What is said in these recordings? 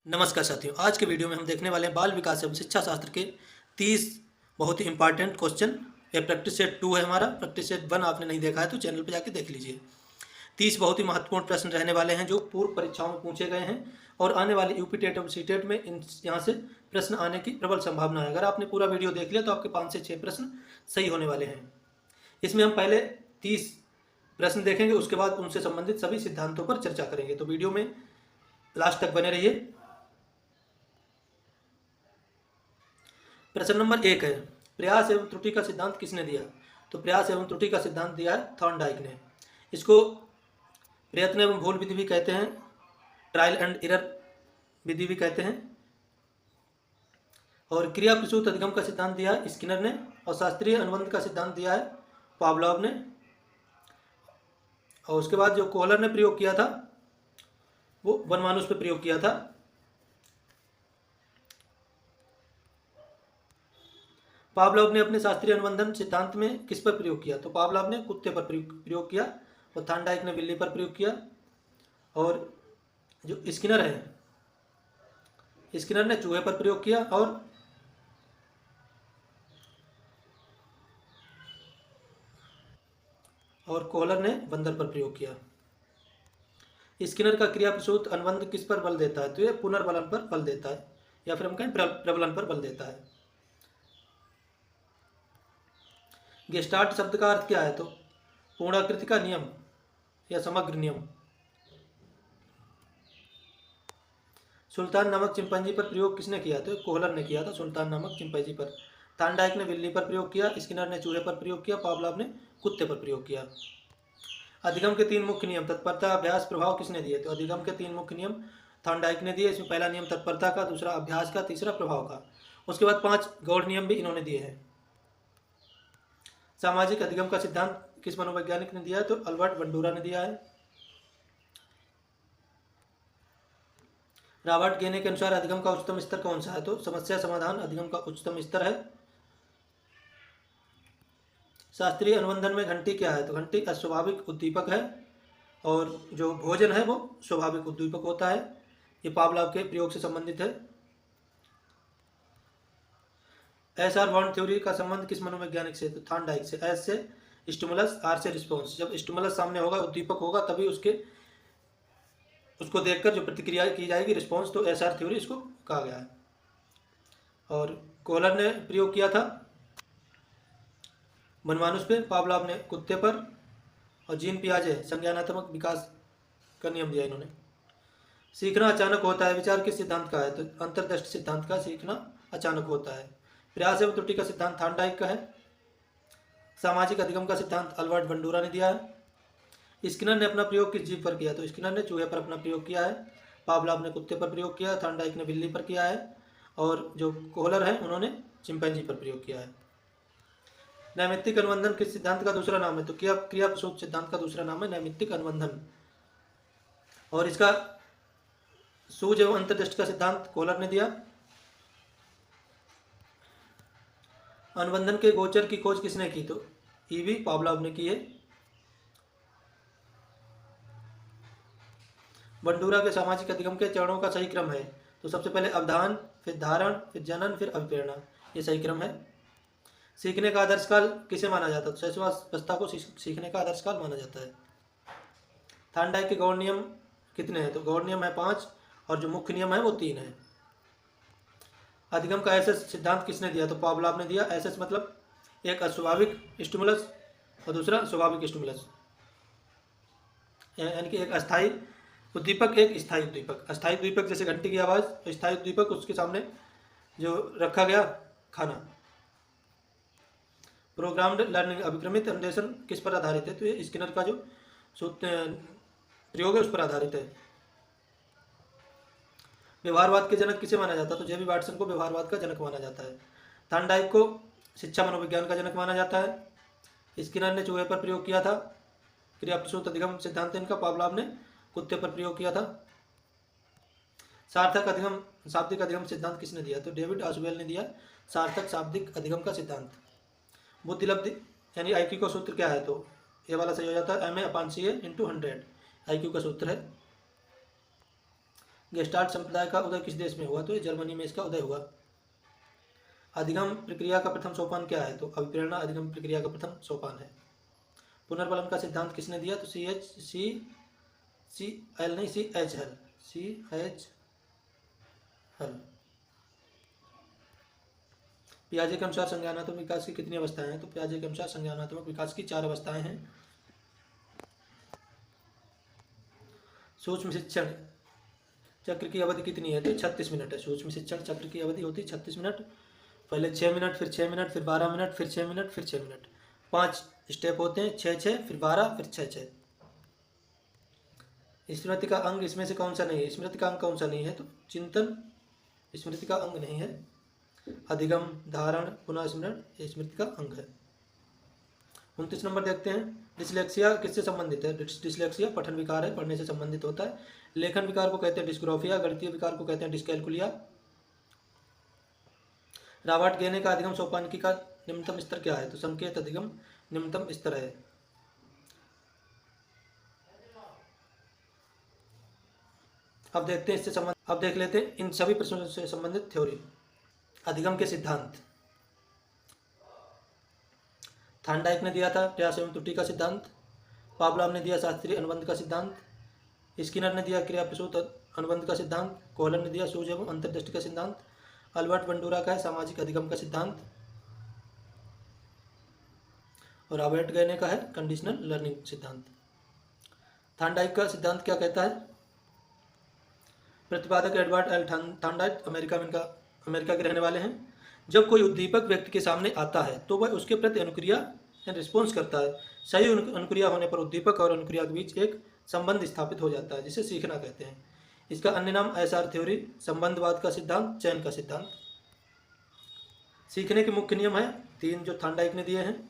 नमस्कार साथियों, आज के वीडियो में हम देखने वाले हैं बाल विकास एवं शिक्षा शास्त्र के 30 बहुत ही इंपॉर्टेंट क्वेश्चन। ये प्रैक्टिस सेट 2 है हमारा। प्रैक्टिस सेट 1 आपने नहीं देखा है तो चैनल पर जाके देख लीजिए। 30 बहुत ही महत्वपूर्ण प्रश्न रहने वाले हैं जो पूर्व परीक्षाओं में पूछे गए हैं और आने वाली यूपी टेट और सीटेट में यहाँ से प्रश्न आने की प्रबल संभावना है। अगर आपने पूरा वीडियो देख लिया तो आपके 5 से 6 प्रश्न सही होने वाले हैं। इसमें हम पहले 30 प्रश्न देखेंगे, उसके बाद उनसे संबंधित सभी सिद्धांतों पर चर्चा करेंगे। तो वीडियो में लास्ट तक बने रहिए। प्रश्न नंबर 1 है, प्रयास एवं त्रुटि का सिद्धांत किसने दिया? तो प्रयास एवं त्रुटि का सिद्धांत दिया है थॉर्नडाइक ने। इसको प्रयत्न एवं भूल विधि भी कहते हैं, ट्रायल एंड एरर विधि भी कहते हैं। और क्रिया प्रसूत अधिगम का सिद्धांत दिया है स्किनर ने, और शास्त्रीय अनुबंध का सिद्धांत दिया है पावलोव ने। और उसके बाद जो कोहलर ने प्रयोग किया था वो वनमानुष पे प्रयोग किया था। पावलोव ने अपने शास्त्रीय अनुबंधन सिद्धांत में किस पर प्रयोग किया? तो पावलोव ने कुत्ते पर प्रयोग किया और थॉर्नडाइक ने बिल्ली पर प्रयोग किया। और जो स्किनर है, स्किनर ने चूहे पर प्रयोग किया और कोहलर ने बंदर पर प्रयोग किया। स्किनर का क्रिया प्रसूत अनुबंध किस पर बल देता है? तो ये पुनर्बलन पर बल देता है, या फिर हम कहें प्रबलन पर बल देता है। गेस्टाल्ट शब्द का अर्थ क्या है? तो पूर्णाकृति का नियम या समग्र नियम। सुल्तान नामक चिंपैंजी पर प्रयोग किसने किया? तो कोहलर ने किया था सुल्तान नामक चिंपैंजी पर। थॉर्नडाइक ने बिल्ली पर प्रयोग किया, स्किनर ने चूहे पर प्रयोग किया, पावलोव ने कुत्ते पर प्रयोग किया। अधिगम के 3 मुख्य नियम तत्परता, अभ्यास, प्रभाव किसने दिए? तो अधिगम के 3 मुख्य नियम थॉर्नडाइक ने दिए। इसमें पहला नियम तत्परता का, दूसरा अभ्यास का, तीसरा प्रभाव का। उसके बाद 5 गौड़ नियम भी इन्होंने दिए हैं। सामाजिक अधिगम का सिद्धांत किस मनोवैज्ञानिक ने दिया है? तो अल्बर्ट बंडूरा ने दिया है। रॉबर्ट गेने के अनुसार अधिगम का उच्चतम स्तर कौन सा है? तो समस्या समाधान अधिगम का उच्चतम स्तर है। शास्त्रीय अनुबंधन में घंटी क्या है? तो घंटी अस्वाभाविक उद्दीपक है, और जो भोजन है वो स्वाभाविक उद्दीपक होता है। ये पावलोव के प्रयोग से संबंधित है। एस आर बॉन्ड थ्योरी का संबंध किस मनोवैज्ञानिक से? तो थॉर्नडाइक से। एस से स्टिमुलस, आर से रिस्पॉन्स। जब स्टिमुलस सामने होगा, उद्दीपक होगा, तभी उसको देखकर जो प्रतिक्रिया की जाएगी, रिस्पॉन्स, तो एस आर थ्योरी इसको कहा गया है। और कोहलर ने प्रयोग किया था वनमानुष पे, पावलोव ने कुत्ते पर, और जीन पियाजे संज्ञानात्मक विकास का नियम दिया इन्होंने। सीखना अचानक होता है विचार किस सिद्धांत का है? तो अंतर्दृष्टि सिद्धांत का सीखना अचानक होता है। प्रयास एवं त्रुटि का सिद्धांत थॉर्नडाइक का है। सामाजिक अधिगम का सिद्धांत अल्बर्ट बंडूरा ने दिया है। स्किनर ने अपना प्रयोग किस जीव पर किया? तो स्किनर ने चूहे पर अपना प्रयोग किया है, पावलोव ने कुत्ते पर प्रयोग किया, थॉर्नडाइक ने बिल्ली पर किया है, और जो कोहलर है उन्होंने चिंपैंजी पर प्रयोग किया है। नैमित्तिक अनुबंधन किस सिद्धांत का दूसरा नाम है? तो क्रिया प्रसूत सिद्धांत का दूसरा नाम है नैमित्तिक अनुबंधन। और इसका सूझ एवं अंतर्दृष्टि का सिद्धांत कोहलर ने दिया। अनुबंधन के गोचर की खोज किसने की? तो ईवी पावलोव ने की है। बंडूरा के सामाजिक अधिगम के चरणों का सही क्रम है? तो सबसे पहले अवधान, फिर धारण, फिर जनन, फिर अभिप्रेरणा। ये सही क्रम है। सीखने का आदर्श काल किसे माना जाता है? तो शैशवावस्था को सीखने का आदर्श काल माना जाता है। थॉर्नडाइक के गौड़ नियम कितने हैं? तो गौड़ नियम है 5, और जो मुख्य नियम है वो 3 है। अधिगम का एसएस सिद्धांत किसने दिया? तो पावलोव ने दिया। एसएस मतलब एक अस्वाभाविक स्टिमुलस और दूसरा स्वाभाविक स्टिमुलस, यानी कि एक अस्थायी उद्दीपक, एक स्थायी उद्दीपक। अस्थायी उद्दीपक जैसे घंटी की आवाज़, स्थायी उद्दीपक उसके सामने जो रखा गया खाना। प्रोग्राम्ड लर्निंग अभिक्रमित अनुदेशन किस पर आधारित है? तो ये स्किनर का जो प्रयोग है उस पर आधारित है। व्यवहारवाद के जनक किसे माना जाता है? तो जेबी वाटसन को व्यवहारवाद का जनक माना जाता है। थॉर्नडाइक को शिक्षा मनोविज्ञान का जनक माना जाता है। स्किनर ने चूहे पर प्रयोग किया था। क्रिया प्रसूत अधिगम सिद्धांत इनका, पावलोव ने कुत्ते पर प्रयोग किया था। सार्थक अधिगम शाब्दिक अधिगम सिद्धांत किसने दिया? तो डेविड ऑसवेल ने दिया सार्थक शाब्दिक अधिगम का सिद्धांत। बुद्धिलब्धि यानी आईक्यू का सूत्र क्या है? तो ये वाला सही हो जाता है MA/CA × 100 आईक्यू का सूत्र है। गेस्टाल्ट संप्रदाय का उदय किस देश में हुआ? तो ये जर्मनी में इसका उदय हुआ। अधिगम प्रक्रिया का प्रथम सोपान क्या है? तो अभिप्रेरणा अधिगम प्रक्रिया का प्रथम सोपान है। पुनर्बलन का सिद्धांत किसने दिया? तो CH हल। पियाजे के अनुसार संज्ञानात्मक विकास की कितनी अवस्थाएं हैं? तो पियाजे के अनुसार संज्ञानात्मक विकास की 4 अवस्थाएं हैं। सूक्ष्म शिक्षण चक्र की अवधि कितनी है? तो 36 मिनट है। सूक्ष्म शिक्षण चक्र की अवधि होती है 36 मिनट। पहले 6 मिनट, फिर 6 मिनट, फिर 12 मिनट, फिर 6 मिनट, फिर 6 मिनट। 5 स्टेप होते हैं, 6, फिर 12, फिर 6। स्मृति का अंग इसमें से कौन सा नहीं है? स्मृति का अंग कौन सा नहीं है? तो चिंतन स्मृति का अंग नहीं है। अधिगम, धारण, पुनः स्मरण ये स्मृति का अंग है। 29 नंबर देखते हैं। डिसलेक्सिया किससे संबंधित है? डिसलेक्सिया पठन विकार है, पढ़ने से संबंधित होता है। लेखन विकार को कहते हैं डिस्ग्राफिया, गणितीय विकार को कहते हैं डिस्कैलकुलिया। रॉबर्ट गेने का अधिगम सोपानिकी का निम्नतम स्तर क्या है? तो संकेत अधिगम निम्नतम स्तर है। अब देखते हैं इससे संबंध, अब देख लेते हैं इन सभी प्रश्नों से संबंधित थ्योरी। अधिगम के सिद्धांत थांडाइक ने दिया था प्रयास एवं त्रुटि का सिद्धांत। पावलोव ने दिया शास्त्रीय अनुबंध का सिद्धांत। स्किनर ने दिया क्रिया प्रसूत अनुबंध का सिद्धांत। कोहलर ने दिया सूझ एवं अंतर्दृष्टि का सिद्धांत। अल्बर्ट बंडूरा का है सामाजिक अधिगम का सिद्धांत। और रॉबर्ट गेने का है कंडीशनल लर्निंग सिद्धांत। थांडाइक का सिद्धांत क्या कहता है? प्रतिपादक एडवर्ड एल थांडाइक अमेरिका के रहने वाले हैं। जब कोई उद्दीपक व्यक्ति के सामने आता है तो वह उसके प्रति अनुक्रिया रिस्पॉन्स करता है। सही अनुक्रिया होने पर उद्दीपक और अनुक्रिया के बीच एक संबंध स्थापित हो जाता है, जिसे सीखना कहते हैं। इसका अन्य नाम एसआर थ्योरी, संबंधवाद का सिद्धांत, चयन का सिद्धांत। सीखने के मुख्य नियम है 3 जो थांडाइक ने दिए हैं।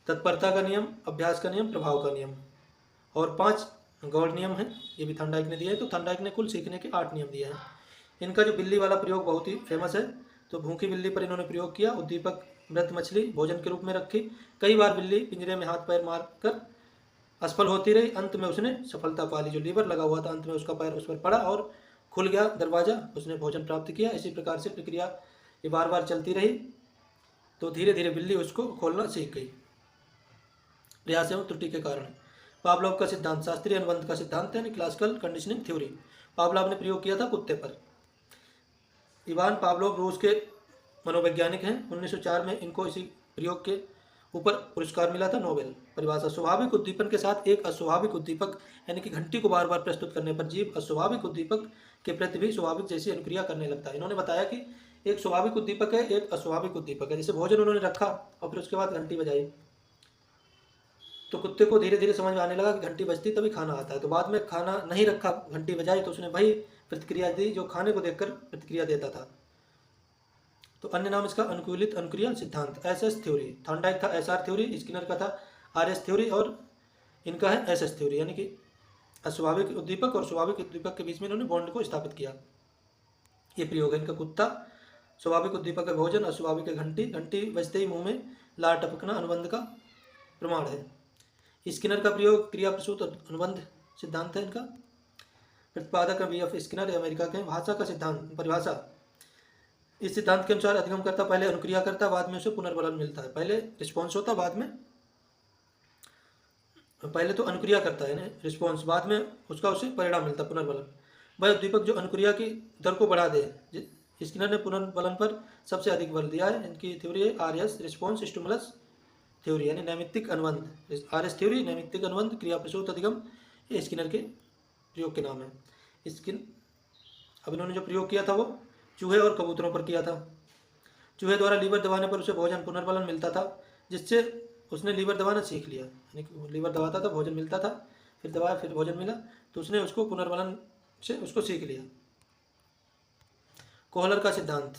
तत्परता का नियम, अभ्यास का नियम, प्रभाव का नियम। और 5 गौड़ नियम है, ये भी थांडाइक ने दिए हैं। तो थांडाइक ने कुल सीखने के 8 नियम दिए हैं। इनका जो बिल्ली वाला प्रयोग बहुत ही फेमस है। तो भूखी बिल्ली पर इन्होंने प्रयोग किया। उद्दीपक मृत मछली भोजन के रूप में रखी। कई बार बिल्ली पिंजरे में हाथ पैर मारकर असफल होती रही। अंत में उसने सफलता पा ली। जो लीवर लगा हुआ था अंत में उसका पैर उस पर पड़ा और खुल गया दरवाजा, उसने भोजन प्राप्त किया। इसी प्रकार से प्रक्रिया ये बार बार चलती रही। तो धीरे धीरे बिल्ली उसको खोलना सीख गई प्रयास एवं त्रुटि के कारण। पावलोव का सिद्धांत शास्त्रीय अनुबंध का सिद्धांत है, क्लासिकल कंडीशनिंग थ्योरी। पावलोव ने प्रयोग किया था कुत्ते पर। इवान पावलोव रूस के मनोवैज्ञानिक हैं। 1904 में इनको इसी प्रयोग के ऊपर पुरस्कार मिला था, नोबेल। परिभाषा, स्वाभाविक उद्दीपन के साथ एक अस्वाभाविक उद्दीपक यानी कि घंटी को बार बार प्रस्तुत करने पर जीव अस्वाभाविक उद्दीपक के प्रति भी स्वाभाविक जैसी अनुक्रिया करने लगता है। इन्होंने बताया कि एक स्वाभाविक उद्दीपक है, एक अस्वाभाविक उद्दीपक है। जैसे भोजन उन्होंने रखा और फिर उसके बाद घंटी बजाई, तो कुत्ते को धीरे धीरे समझ में आने लगा कि घंटी बजती तभी खाना आता है। तो बाद में खाना नहीं रखा, घंटी बजाई, तो उसने वही प्रतिक्रिया दी जो खाने को देखकर प्रतिक्रिया देता था। तो अन्य नाम इसका अनुकूलित अनुक्रिया सिद्धांत, एसएस थ्योरी। थांडाइक था एसआर थ्योरी, स्किनर का था आरएस थ्योरी और इनका है एसएस थ्योरी, यानी कि अस्वाभाविक उद्दीपक और स्वाभाविक उद्दीपक के बीच में इन्होंने बॉन्ड को स्थापित किया। ये प्रयोग है इनका। कुत्ता स्वाभाविक उद्दीपक है भोजन, अस्वाभाविक है घंटी, घंटी बजते ही मुंह में लार टपकना अनुबंध का प्रमाण है। स्किनर का प्रयोग क्रिया प्रसूत अनुबंध सिद्धांत है इनका। प्रतिपादक BF स्किनर अमेरिका के। भाषा का सिद्धांत, परिभाषा, इस सिद्धांत के अनुसार अधिगमकर्ता पहले अनुक्रिया करता, बाद में उसे पुनर्बलन मिलता है। पहले रिस्पॉन्स होता, बाद में पहले तो अनुक्रिया करता है ना रिस्पॉन्स, बाद में उसका उसे परिणाम मिलता पुनर्बलन। वह उद्दीपक जो अनुक्रिया की दर को बढ़ा दे। स्किनर ने पुनर्बलन पर सबसे अधिक बल दिया है। इनकी थ्योरी है आरएस रिस्पॉन्स स्टिमुलस थ्योरी, यानी नैमित्तिक अनुबंध। आरएस थ्योरी नैमित्तिक अनुबंध, क्रिया प्रसूत अधिगम, ये स्किनर के प्रयोग के नाम है। अब इन्होंने जो प्रयोग किया था वो चूहे और कबूतरों पर किया था। चूहे द्वारा लीवर दबाने पर उसे भोजन पुनर्बलन मिलता था, जिससे उसने लीवर दबाना सीख लिया। यानी कि लीवर दबाता था, भोजन मिलता था, फिर दबाया, फिर भोजन मिला, तो उसने उसको पुनर्बलन से उसको सीख लिया। कोहलर का सिद्धांत,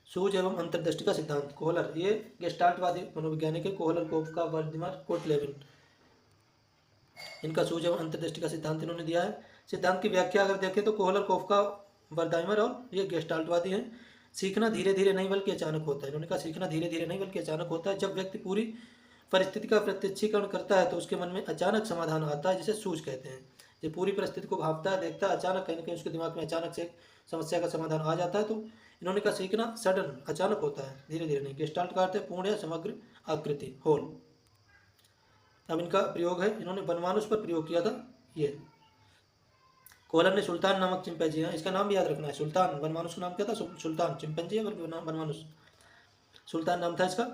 सूझ एवं अंतर्दृष्टि का सिद्धांत। कोहलर ये गेस्टाल्टवादी मनोवैज्ञानिक है। कोहलर, कोफका, वर्दिमर, कोटलेविन, इनका सूझ एवं अंतर्दृष्टि का सिद्धांत इन्होंने दिया है। सिद्धांत की व्याख्या अगर देखें तो कोहलर, कोफका, वर्दाइमर और ये गेस्टाल्टवादी हैं। सीखना धीरे धीरे नहीं बल्कि अचानक होता है। इन्होंने कहा सीखना धीरे धीरे नहीं बल्कि अचानक होता है। जब व्यक्ति पूरी परिस्थिति का प्रत्यक्षीकरण करता है तो उसके मन में अचानक समाधान आता है, जिसे सूझ कहते हैं। जो पूरी परिस्थिति को भांपता है, देखता है, अचानक कहीं ना कहीं उसके दिमाग में अचानक से एक समस्या का समाधान आ जाता है। तो इन्होंने कहा सीखना सडन, अचानक होता है, धीरे धीरे नहीं। गेस्टाल्ट का अर्थ है पूर्ण या समग्र आकृति, होल। अब इनका प्रयोग है, इन्होंने बनमानुष पर प्रयोग किया था ये। कोलन ने सुल्तान नामक चिंपैंजी है, इसका नाम भी याद रखना है, सुल्तान। बनमानुष का नाम क्या था? सुल्तान। चिंपैंजी है बनमानुष, सुल्तान नाम था इसका।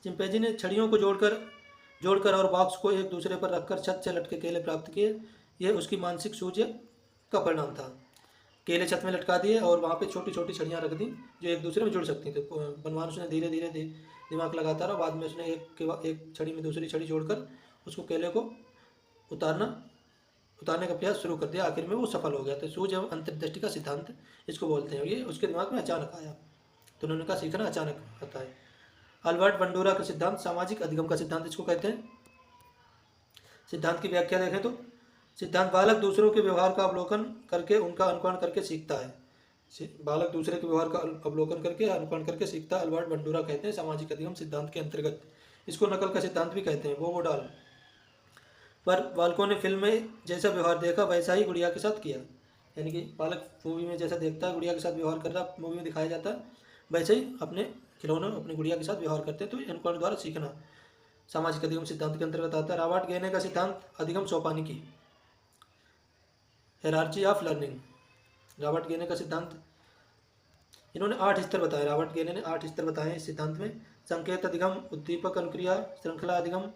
चिंपैंजी ने छड़ियों को जोड़कर और बॉक्स को एक दूसरे पर रखकर छत से लटके केले प्राप्त किए। यह उसकी मानसिक सूझ का परिणाम था। केले छत में लटका दिए और वहाँ पे छोटी छोटी छड़ियाँ रख दी जो एक दूसरे में जुड़ सकती थी। बनमानुष ने धीरे धीरे दिमाग लगाता रहा, बाद में उसने एक छड़ी में दूसरी छड़ी जोड़कर उसको केले को उतारने का प्रयास शुरू कर दिया। आखिर में वो सफल हो गया। तो सूझ एवं अंतर्दृष्टि का सिद्धांत इसको बोलते हैं। ये उसके दिमाग में अचानक आया, तो उन्होंने कहा सीखना अचानक आता है। अल्बर्ट बंडूरा का सिद्धांत, सामाजिक अधिगम का सिद्धांत इसको कहते हैं। सिद्धांत की व्याख्या देखें तो सिद्धांत बालक दूसरों के व्यवहार का अवलोकन करके उनका अनुकरण करके सीखता है। बालक दूसरे के व्यवहार का अवलोकन करके अनुकरण करके सीखता है। अल्बर्ट बंडूरा कहते हैं सामाजिक अधिगम सिद्धांत के अंतर्गत। इसको नकल का सिद्धांत भी कहते हैं। वो डाल पर बालकों ने फिल्म में जैसा व्यवहार देखा वैसा ही गुड़िया के साथ किया। यानी कि बालक मूवी में जैसा देखता है, गुड़िया के साथ व्यवहार कर रहा मूवी में दिखाया जाता है, वैसे ही अपने खिलौने अपनी गुड़िया के साथ व्यवहार करते हैं। तो अनुकरण द्वारा सीखना सामाजिक अधिगम सिद्धांत के अंतर्गत आता है। रॉबर्ट गेने का सिद्धांत, अधिगम सोपानिकी, हायरार्ची ऑफ लर्निंग। रॉबर्ट गेने का सिद्धांत, इन्होंने 8 स्तर बताए। रॉबर्ट गेने ने 8 स्तर बताए इस सिद्धांत में। संकेत अधिगम, उद्दीपक अनुक्रिया, श्रृंखला अधिगम,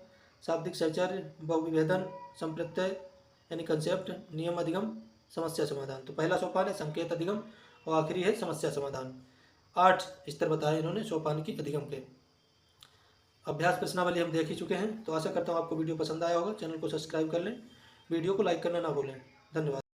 शाब्दिक सहचर्य, बहुविभेदन, संप्रत्यय यानी कंसेप्ट, नियम अधिगम, समस्या समाधान। तो पहला सोपान है संकेत अधिगम और आखिरी है समस्या समाधान। 8 स्तर बताए इन्होंने सोपान की अधिगम के। अभ्यास प्रश्नावली हम देख ही चुके हैं। तो आशा करता हूँ आपको वीडियो पसंद आया होगा। चैनल को सब्सक्राइब कर लें, वीडियो को लाइक करना ना भूलें। धन्यवाद।